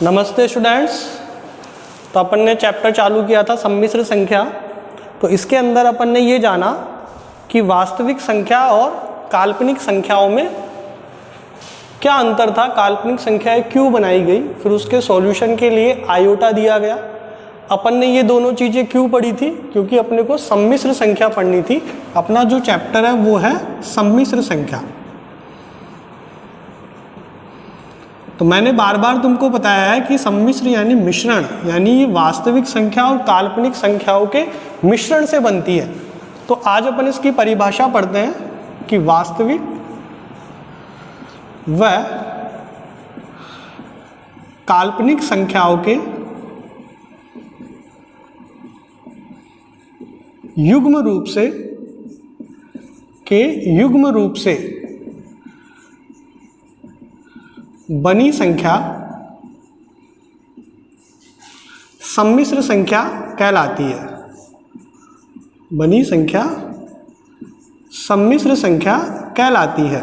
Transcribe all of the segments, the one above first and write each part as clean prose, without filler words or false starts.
नमस्ते स्टूडेंट्स। तो अपन ने चैप्टर चालू किया था सम्मिश्र संख्या। तो इसके अंदर अपन ने ये जाना कि वास्तविक संख्या और काल्पनिक संख्याओं में क्या अंतर था, काल्पनिक संख्याएं क्यों बनाई गई, फिर उसके सॉल्यूशन के लिए आयोटा दिया गया। अपन ने ये दोनों चीज़ें क्यों पढ़ी थी, क्योंकि अपने को सम्मिश्र संख्या पढ़नी थी। अपना जो चैप्टर है वो है सम्मिश्र संख्या। तो मैंने बार बार तुमको बताया है कि सम्मिश्र यानी मिश्रण, यानी ये वास्तविक संख्या और काल्पनिक संख्याओं के मिश्रण से बनती है। तो आज अपन इसकी परिभाषा पढ़ते हैं कि वास्तविक व काल्पनिक संख्याओं के युग्म रूप से बनी संख्या सम्मिश्र संख्या कहलाती है। बनी संख्या सम्मिश्र संख्या कहलाती है।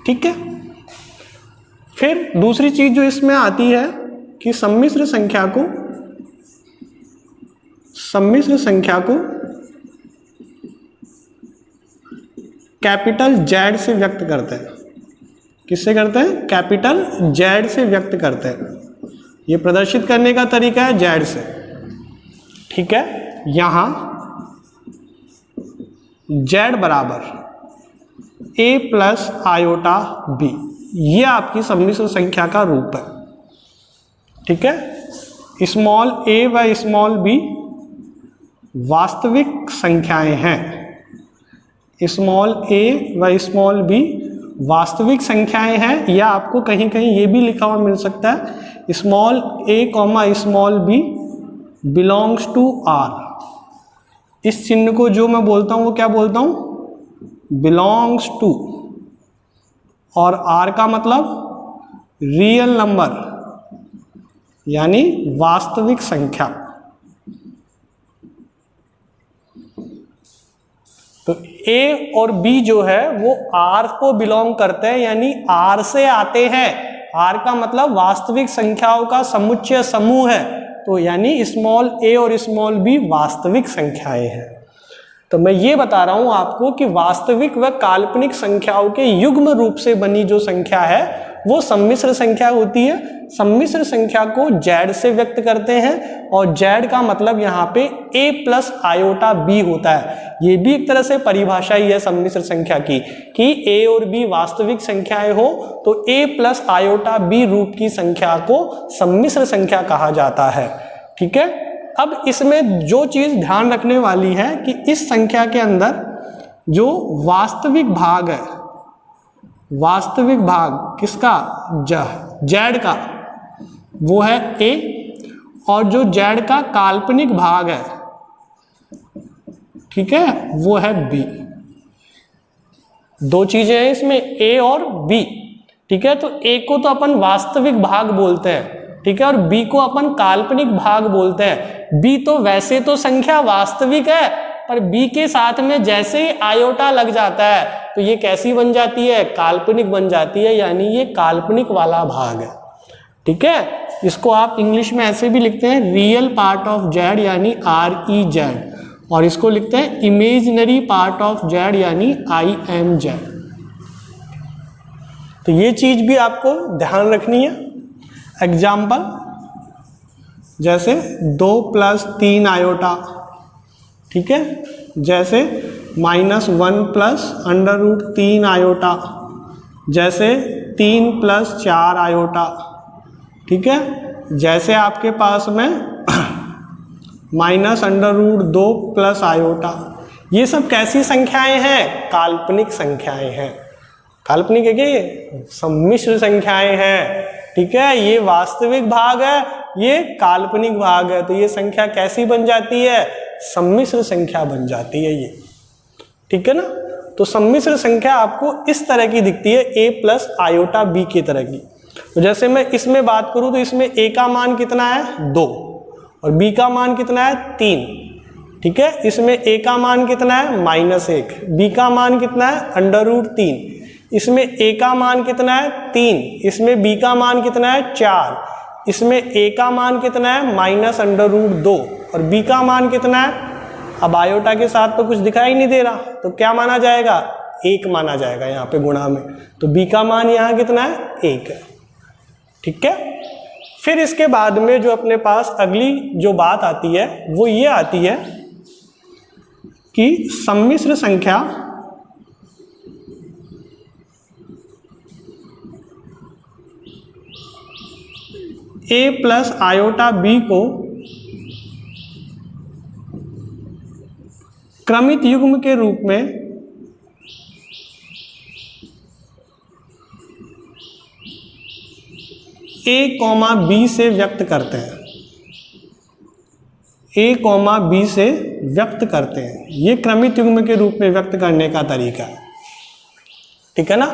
ठीक है। फिर दूसरी चीज जो इसमें आती है कि सम्मिश्र संख्या को कैपिटल जेड से व्यक्त करते हैं। किससे करते हैं? कैपिटल जेड से व्यक्त करते हैं। ये प्रदर्शित करने का तरीका है जेड से। ठीक है। यहां जेड बराबर ए प्लस आयोटा बी, ये आपकी सम्मिश्र संख्या का रूप है। ठीक है। स्मॉल ए व स्मॉल बी वास्तविक संख्याएं हैं। स्मॉल ए व स्मॉल बी वास्तविक संख्याएं हैं, या आपको कहीं कहीं ये भी लिखा हुआ मिल सकता है small a comma small b belongs to R. इस चिन्ह को जो मैं बोलता हूँ वो क्या बोलता हूँ? Belongs to. और आर का मतलब रियल नंबर यानी वास्तविक संख्या। तो ए और बी जो है वो आर को बिलोंग करते हैं, यानी आर से आते हैं। आर का मतलब वास्तविक संख्याओं का समुच्चय समूह है। तो यानी स्मॉल ए और स्मॉल बी वास्तविक संख्याएं हैं। तो मैं ये बता रहा हूं आपको कि वास्तविक व काल्पनिक संख्याओं के युग्म रूप से बनी जो संख्या है वो सम्मिश्र संख्या होती है। सम्मिश्र संख्या को जेड से व्यक्त करते हैं, और जेड का मतलब यहाँ पे ए प्लस आयोटा बी होता है। ये भी एक तरह से परिभाषा ही है सम्मिश्र संख्या की कि ए और बी वास्तविक संख्याएं हो तो ए प्लस आयोटा बी रूप की संख्या को सम्मिश्र संख्या कहा जाता है। ठीक है। अब इसमें जो चीज ध्यान रखने वाली है कि इस संख्या के अंदर जो वास्तविक भाग है, वास्तविक भाग किसका? जेड का, वो है ए, और जो जेड का काल्पनिक भाग है, ठीक है, वो है बी। दो चीजें हैं इसमें, ए और बी। ठीक है। तो ए को तो अपन वास्तविक भाग बोलते हैं, ठीक है, और बी को अपन काल्पनिक भाग बोलते हैं। बी तो वैसे तो संख्या वास्तविक है, पर बी के साथ में जैसे ही आयोटा लग जाता है तो ये कैसी बन जाती है? काल्पनिक बन जाती है, यानी ये काल्पनिक वाला भाग है। ठीक है। इसको आप इंग्लिश में ऐसे भी लिखते हैं रियल पार्ट ऑफ जेड यानी आर ई जेड, और इसको लिखते हैं इमेजिनरी पार्ट ऑफ जेड यानी आई एम जेड। तो ये चीज भी आपको ध्यान रखनी है। एग्जाम्पल जैसे 2 + 3 आयोटा, ठीक है, जैसे -1 + √3 आयोटा, जैसे 3 + 4 आयोटा। ठीक है। जैसे आपके पास में -√2 + आयोटा। ये सब कैसी संख्याएं हैं? काल्पनिक संख्याएं हैं। काल्पनिक है कि सम्मिश्र संख्याएं हैं। ठीक है। ये वास्तविक भाग है, ये काल्पनिक भाग है। तो ये संख्या कैसी बन जाती है? सम्मिश्र संख्या बन जाती है ये। ठीक है ना। तो सम्मिश्र संख्या आपको इस तरह की दिखती है, ए प्लस आयोटा बी की तरह की। तो जैसे मैं इसमें बात करूं तो इसमें ए का मान कितना है? 2, और बी का मान कितना है? 3। ठीक है। इसमें ए का मान कितना है? -1, बी का मान कितना है? √3। इसमें a का मान कितना है 3, इसमें b का मान कितना है 4, इसमें a का मान कितना है -√2 और b का मान कितना है, अब आयोटा के साथ तो कुछ दिखाई नहीं दे रहा, तो क्या माना जाएगा 1 माना जाएगा यहाँ पे गुणा में, तो b का मान यहाँ कितना है 1 है। ठीक है, फिर इसके बाद में जो अपने पास अगली जो बात आती है वो ये आती है कि सम्मिश्र संख्या a प्लस आयोटा b को क्रमित युग्म के रूप में a, b से व्यक्त करते हैं, a, b से व्यक्त करते हैं। ये क्रमित युग्म के रूप में व्यक्त करने का तरीका है। ठीक है ना,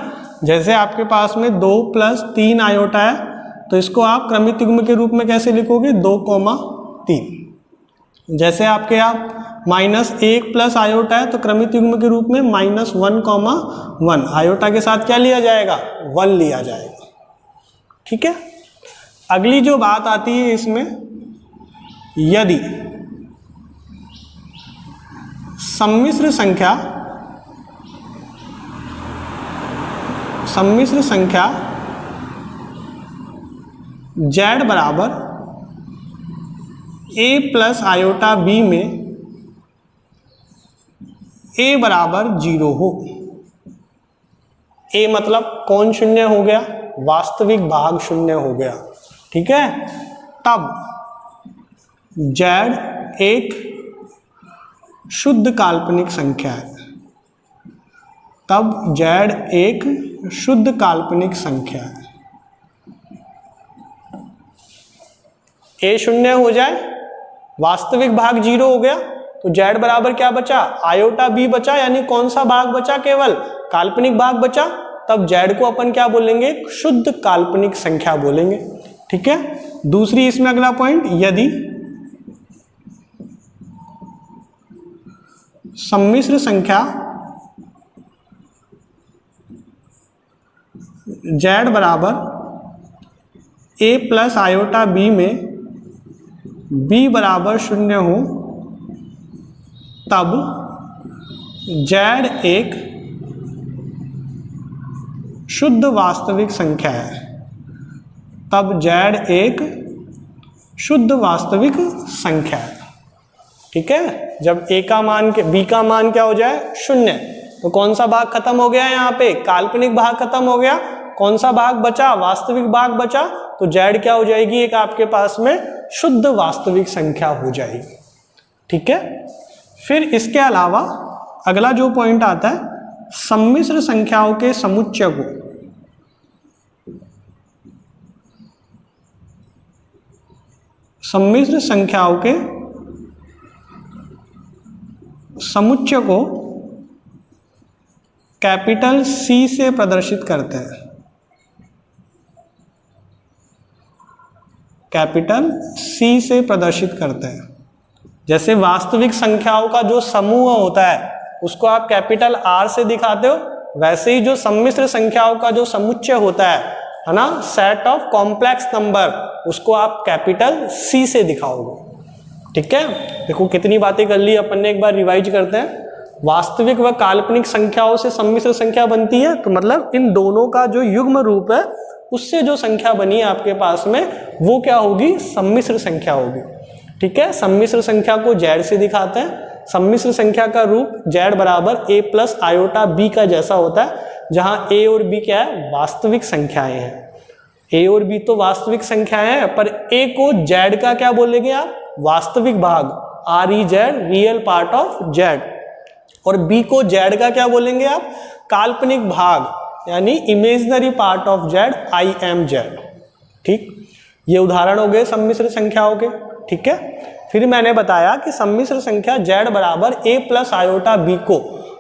जैसे आपके पास में 2 + 3 आयोटा है, तो इसको आप क्रमित युग्म के रूप में कैसे लिखोगे 2, 3। जैसे आपके यहाँ -1 प्लस आयोटा है, तो क्रमित युग्म के रूप में -1, 1 आयोटा के साथ क्या लिया जाएगा 1 लिया जाएगा। ठीक है, अगली जो बात आती है इसमें, यदि सम्मिश्र संख्या z बराबर a प्लस आयोटा b में a बराबर 0 हो, a मतलब कौन शून्य हो गया, वास्तविक भाग शून्य हो गया। ठीक है, तब z एक शुद्ध काल्पनिक संख्या है, तब z एक शुद्ध काल्पनिक संख्या है। a शून्य हो जाए, वास्तविक भाग 0 हो गया, तो z बराबर क्या बचा, आयोटा b बचा, यानी कौन सा भाग बचा, केवल काल्पनिक भाग बचा, तब z को अपन क्या बोलेंगे, शुद्ध काल्पनिक संख्या बोलेंगे। ठीक है, दूसरी इसमें अगला पॉइंट, यदि सम्मिश्र संख्या z बराबर a प्लस आयोटा b में b बराबर 0 हो, तब z एक शुद्ध वास्तविक संख्या है, तब z एक शुद्ध वास्तविक संख्या है। ठीक है, जब a का मान b का मान क्या हो जाए 0, तो कौन सा भाग खत्म हो गया, यहाँ पे काल्पनिक भाग खत्म हो गया, कौन सा भाग बचा, वास्तविक भाग बचा, तो z क्या हो जाएगी, एक आपके पास में शुद्ध वास्तविक संख्या हो जाएगी। ठीक है, फिर इसके अलावा अगला जो पॉइंट आता है, सम्मिश्र संख्याओं के समुच्चय को समुच्चय को कैपिटल C से प्रदर्शित करते हैं, कैपिटल C से प्रदर्शित करते हैं। जैसे वास्तविक संख्याओं का जो समूह होता है उसको आप कैपिटल R से दिखाते हो, वैसे ही जो सम्मिश्र संख्याओं का जो समुच्चय होता है ना, सेट ऑफ कॉम्प्लेक्स नंबर, उसको आप कैपिटल C से दिखाओगे। ठीक है, देखो कितनी बातें कर ली अपन ने, एक बार रिवाइज करते हैं। वास्तविक व काल्पनिक संख्याओं से सम्मिश्र संख्या बनती है, तो मतलब इन दोनों का जो युग्म रूप है उससे जो संख्या बनी है आपके पास में, वो क्या होगी, सम्मिश्र संख्या होगी। ठीक है, सम्मिश्र संख्या को z से दिखाते हैं। सम्मिश्र संख्या का रूप z बराबर a प्लस आयोटा b का जैसा होता है, जहां a और b क्या है, वास्तविक संख्याएं हैं। a और b तो वास्तविक संख्याएं हैं, पर a को z का क्या बोलेंगे आप, वास्तविक भाग, REZ, real part of z, और b को z का क्या बोलेंगे आप, काल्पनिक भाग, यानी imaginary part of z, IMZ। ठीक, ये उदाहरण हो गए सम्मिश्र संख्याओं के। ठीक है, फिर मैंने बताया कि सम्मिश्र संख्या z बराबर a प्लस आयोटा b को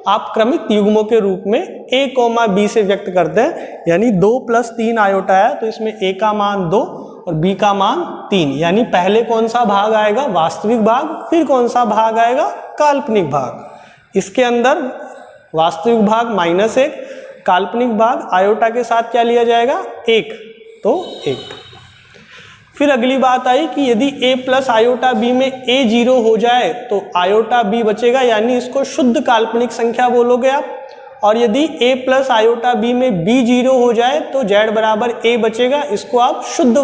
आप क्रमिक युग्मों के रूप में a, b से व्यक्त करते हैं, यानी 2 + 3 आयोटा है, तो इसमें a का मान 2 और b का मान 3, यानी पहले कौन सा भाग आएगा, वास्तविक भाग, फिर कौन सा भाग आएगा, काल्पनिक भाग। इसके अंदर वास्तविक भाग -1, काल्पनिक भाग आयोटा के साथ क्या लिया जाएगा, 1, तो 1। फिर अगली बात आई कि यदि a प्लस आयोटा b में a 0 हो जाए तो आयोटा b बचेगा, यानी इसको शुद्ध काल्पनिक संख्या बोलोगे आप। और यदि a प्लस आयोटा b में b 0 हो जाए तो z बराबर a बचेगा, इसको आप शुद्ध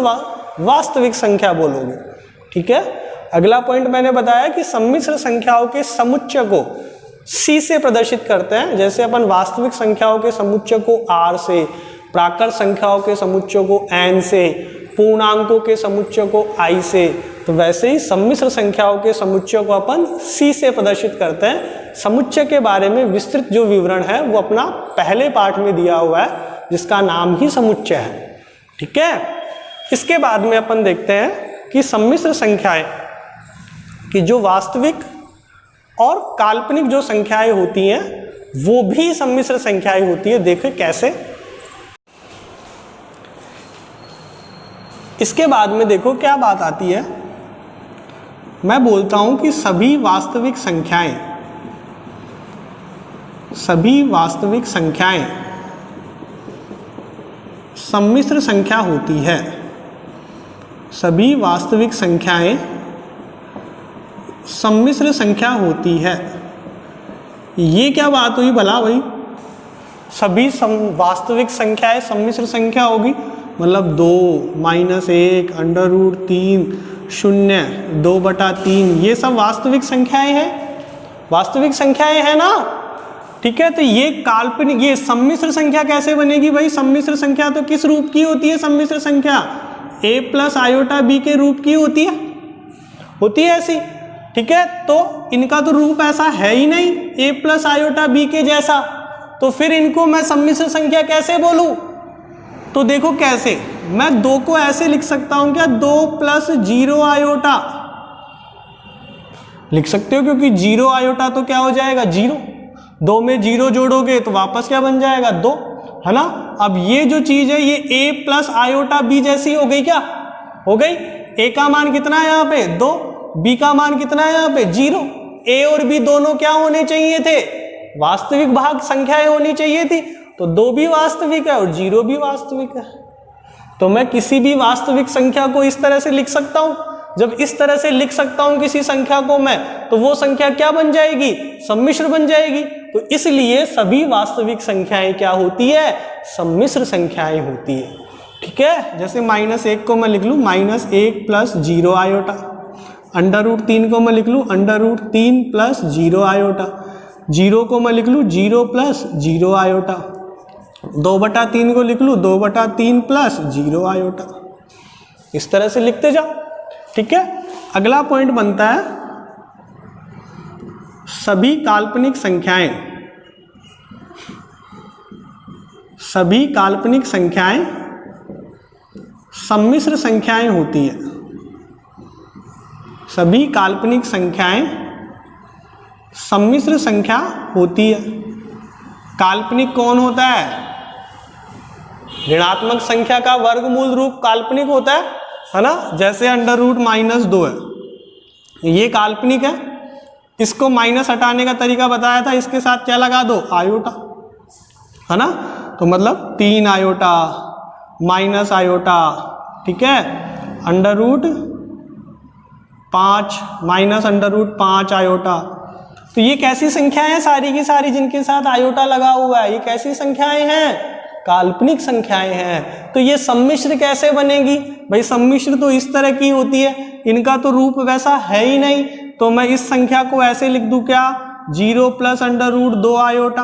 वास्तविक संख्या बोलोगे। ठीक है। अगला पॉइंट मैंने बताया कि सम्मिश्र संख्याओं के समुच्चय को c से प्रदर्शित करते हैं। जैसे अपन वास्तविक संख्याओं के समुच्चय को r से, प्राकृत संख्याओं के समुच्चय को n से, पूर्णांकों के समुच्चय को i से, तो वैसे ही सम्मिश्र संख्याओं के समुच्चय को अपन c से प्रदर्शित करते हैं। समुच्चय के बारे में विस्तृत जो विवरण है वो अपना पहले पाठ में दिया हुआ है, जिसका नाम ही समुच्चय है। ठीक है। इसके बाद में अपन देखते हैं कि सम्मिश्र संख्याएं कि जो वास्तविक और काल्पनिक जो संख्याएं होती हैं वो भी सम्मिश्र संख्याएं होती है। देखो कैसे। इसके बाद में देखो क्या बात आती है। मैं बोलता हूं कि सभी वास्तविक संख्याएं सम्मिश्र संख्या होती है। सभी वास्तविक संख्याएं सम्मिश्र संख्या होती है। ये क्या बात हुई भला भाई, सभी वास्तविक संख्याएं सम्मिश्र संख्या होगी, मतलब 2, -1, √3, 0, 2/3, ये सब वास्तविक संख्याएं हैं, वास्तविक संख्याएं हैं ना। ठीक है। तो ये काल्पनिक, ये सम्मिश्र संख्या कैसे बनेगी भाई। सम्मिश्र संख्या तो किस रूप की होती है, सम्मिश्र संख्या a प्लस आयोटा b के रूप की होती है ऐसी। ठीक है। तो इनका तो रूप ऐसा है ही नहीं a प्लस आयोटा b के जैसा, तो फिर इनको मैं सम्मिश्र संख्या कैसे बोलूं। तो देखो कैसे, मैं 2 को ऐसे लिख सकता हूं क्या, 2 + 0 आयोटा लिख सकते हो, क्योंकि 0 आयोटा तो क्या हो जाएगा 0, 2 में 0 जोड़ोगे तो वापस क्या बन जाएगा 2, है ना। अब ये जो चीज है ये a प्लस आयोटा b जैसी हो गई, क्या हो गई। a का मान कितना है यहाँ पे 2, b का मान कितना है यहाँ पे 0। a और b दोनों क्या होने चाहिए थे, वास्तविक भाग संख्याएं होनी चाहिए थी। तो 2 भी वास्तविक है और 0 भी वास्तविक है। तो मैं किसी भी वास्तविक संख्या को इस तरह से लिख सकता हूं। जब इस तरह से लिख सकता हूं किसी संख्या को मैं, तो वो संख्या क्या बन जाएगी, सम्मिश्र बन जाएगी। तो इसलिए सभी वास्तविक संख्याएं क्या होती है, सम्मिश्र संख्याएं होती है। ठीक है। जैसे -1 को मैं लिख लूं -1 + 0 आयोटा, √3 को मैं लिख लूं √3 + 0 आयोटा, 0 को मैं लिख लूं 0 + 0 आयोटा, 2/3 को लिख लूं 2/3 + 0 आयोटा। इस तरह से लिखते जाओ। ठीक है। अगला पॉइंट बनता है सभी काल्पनिक संख्याएं सम्मिश्र संख्याएं होती है। सभी काल्पनिक संख्याएं सम्मिश्र संख्या होती है। काल्पनिक कौन होता है, ऋणात्मक संख्या का वर्गमूल रूप काल्पनिक होता है ना। जैसे √-2 है, ये काल्पनिक है। इसको माइनस हटाने का तरीका बताया था, इसके साथ क्या लगा दो, आयोटा, है ना। तो मतलब 3 आयोटा माइनस आयोटा, ठीक है, √5 माइनस √5 आयोटा। तो ये कैसी संख्याएं हैं सारी की सारी जिनके साथ आयोटा लगा हुआ है, ये कैसी संख्याएं हैं, काल्पनिक संख्याएं हैं। तो ये सम्मिश्र कैसे बनेगी भाई, सम्मिश्र तो इस तरह की होती है, इनका तो रूप वैसा है ही नहीं। तो मैं इस संख्या को ऐसे लिख दूं क्या, 0 + √2 आयोटा।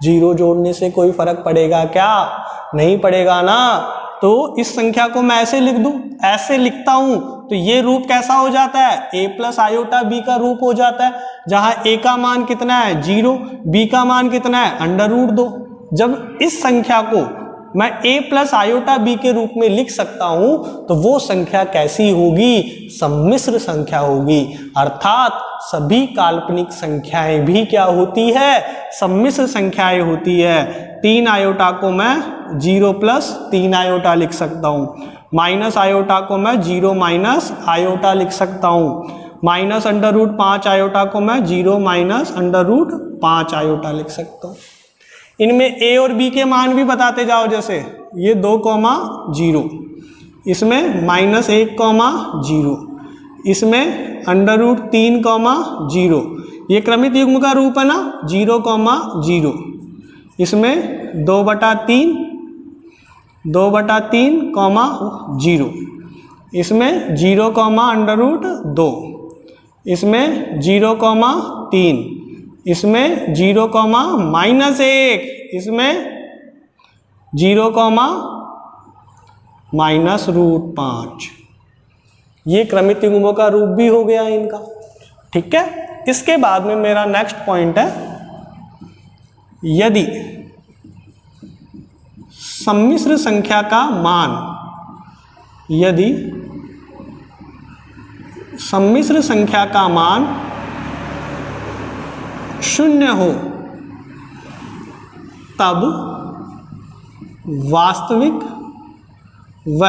0 जोड़ने से कोई फर्क पड़ेगा क्या, नहीं पड़ेगा ना। तो इस संख्या को मैं ऐसे लिख दूं, ऐसे लिखता हूं तो ये रूप कैसा हो जाता है, a + आयोटा b का रूप हो जाता है, जहां a का मान कितना है 0, b का मान कितना है √2। जब इस संख्या को मैं a + आयोटा b के रूप में लिख सकता हूं तो वो संख्या कैसी होगी, सम्मिश्र संख्या होगी। अर्थात सभी काल्पनिक संख्याएं भी क्या होती है, सम्मिश्र संख्याएं होती है। 3 आयोटा को मैं 0 + 3 आयोटा लिख सकता हूं, माइनस आयोटा को मैं 0 - आयोटा लिख सकता हूं, माइनस √5 आयोटा को मैं 0 - √5 आयोटा लिख सकता हूं। इनमें a और b के मान भी बताते जाओ, जैसे ये 2,0, इसमें -1,0, इसमें √3,0, ये क्रमित युग्म का रूप है ना, 0,0, इसमें 2/3, 2/3,0, इसमें 0,√2, इसमें 0,3, इसमें 0,-1, इसमें 0,-√5। ये क्रमित युग्मों का रूप भी हो गया इनका। ठीक है, इसके बाद में मेरा नेक्स्ट पॉइंट है, यदि सम्मिश्र संख्या का मान, यदि सम्मिश्र संख्या का मान 0 हो, तब वास्तविक व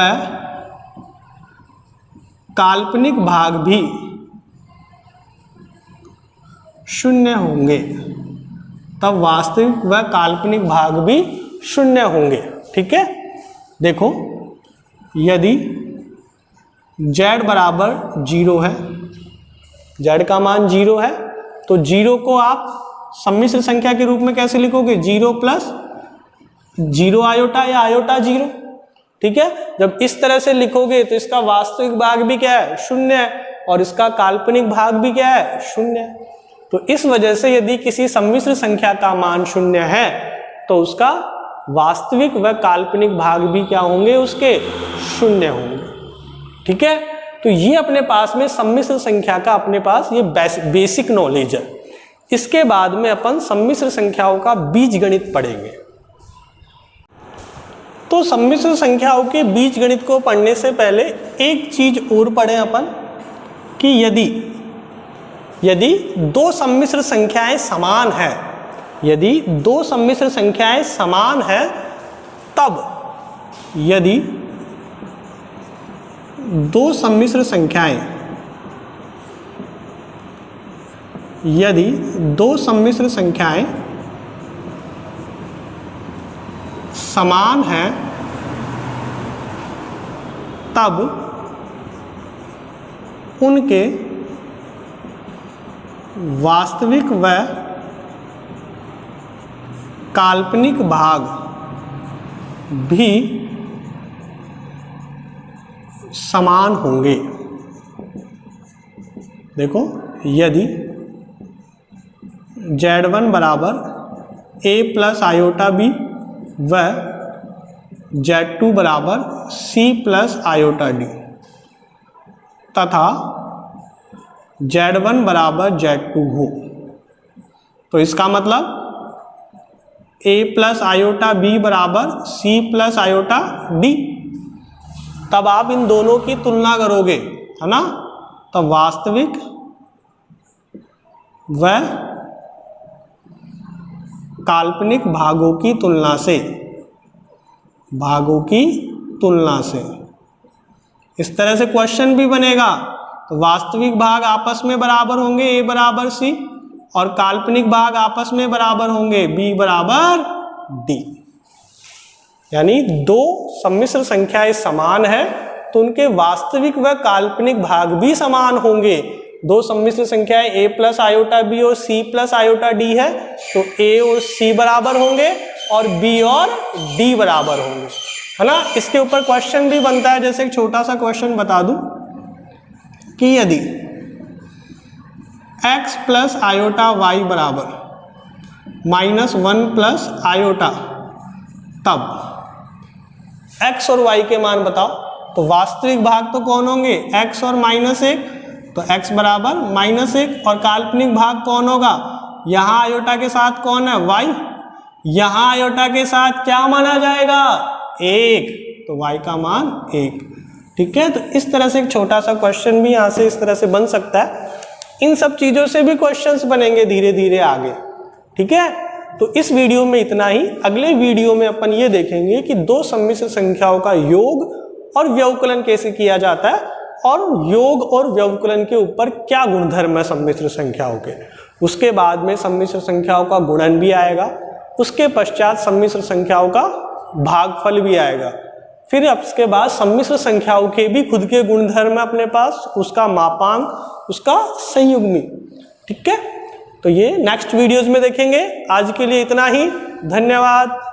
काल्पनिक भाग भी 0 होंगे, तब वास्तविक व काल्पनिक भाग भी 0 होंगे। ठीक है, देखो यदि z बराबर 0 है, z का मान 0 है, तो 0 को आप सम्मिश्र संख्या के रूप में कैसे लिखोगे, 0 + 0 आयोटा या आयोटा 0। ठीक है, जब इस तरह से लिखोगे तो इसका वास्तविक भाग भी क्या है, 0 है, और इसका काल्पनिक भाग भी क्या है, 0 है। तो इस वजह से यदि किसी सम्मिश्र संख्या का मान 0 है तो उसका वास्तविक व काल्पनिक भाग भी क्या होंगे, उसके 0 होंगे। ठीक है, तो ये अपने पास में सम्मिश्र संख्या का अपने पास ये बेसिक नॉलेज है। इसके बाद में अपन सम्मिश्र संख्याओं का बीजगणित पढ़ेंगे। तो सम्मिश्र संख्याओं के बीजगणित को पढ़ने से पहले एक चीज और पढ़ें अपन, कि यदि दो सम्मिश्र संख्याएं समान है, यदि दो सम्मिश्र संख्याएं समान है, तब यदि दो सम्मिश्र संख्याएं, यदि दो सम्मिश्र संख्याएं समान हैं, तब उनके वास्तविक व काल्पनिक भाग भी समान होंगे। देखो, यदि z1 बराबर a + आयोटा b व z2 बराबर c + आयोटा d तथा z1 बराबर z2 हो, तो इसका मतलब a + आयोटा b बराबर c + आयोटा d। तब आप इन दोनों की तुलना करोगे, है ना, तब वास्तविक व काल्पनिक भागों की तुलना से इस तरह से क्वेश्चन भी बनेगा। तो वास्तविक भाग आपस में बराबर होंगे, a बराबर c, और काल्पनिक भाग आपस में बराबर होंगे, b बराबर d। यानी दो सम्मिश्र संख्याएं समान है तो उनके वास्तविक व काल्पनिक भाग भी समान होंगे। दो सम्मिश्र संख्याएं a + आयोटा b और c + आयोटा d है, तो a और c बराबर होंगे और b और d बराबर होंगे, है ना। इसके ऊपर क्वेश्चन भी बनता है, जैसे एक छोटा सा क्वेश्चन बता दूं कि यदि x + आयोटा y बराबर -1 + आयोटा, तब x और y के मान बताओ। तो वास्तविक भाग तो कौन होंगे, x और -1, तो x बराबर -1, और काल्पनिक भाग कौन होगा, यहाँ आयोटा के साथ कौन है, y, यहाँ आयोटा के साथ क्या माना जाएगा, 1, तो y का मान 1। ठीक है, तो इस तरह से एक छोटा सा क्वेश्चन भी यहाँ से इस तरह से बन सकता है। इन सब चीज़ों से भी क्वेश्चंस बनेंगे धीरे धीरे आगे। ठीक है, तो इस वीडियो में इतना ही। अगले वीडियो में अपन ये देखेंगे कि दो सम्मिश्र संख्याओं का योग और व्यवकलन कैसे किया जाता है, और योग और व्यवकलन के ऊपर क्या गुणधर्म है सम्मिश्र संख्याओं के। उसके बाद में सम्मिश्र संख्याओं का गुणन भी आएगा, उसके पश्चात सम्मिश्र संख्याओं का भागफल भी आएगा। फिर उसके बाद सम्मिश्र संख्याओं के भी खुद के गुणधर्म है अपने पास, उसका मापांक, उसका संयुग्मी। ठीक है, तो ये नेक्स्ट वीडियोज में देखेंगे। आज के लिए इतना ही, धन्यवाद।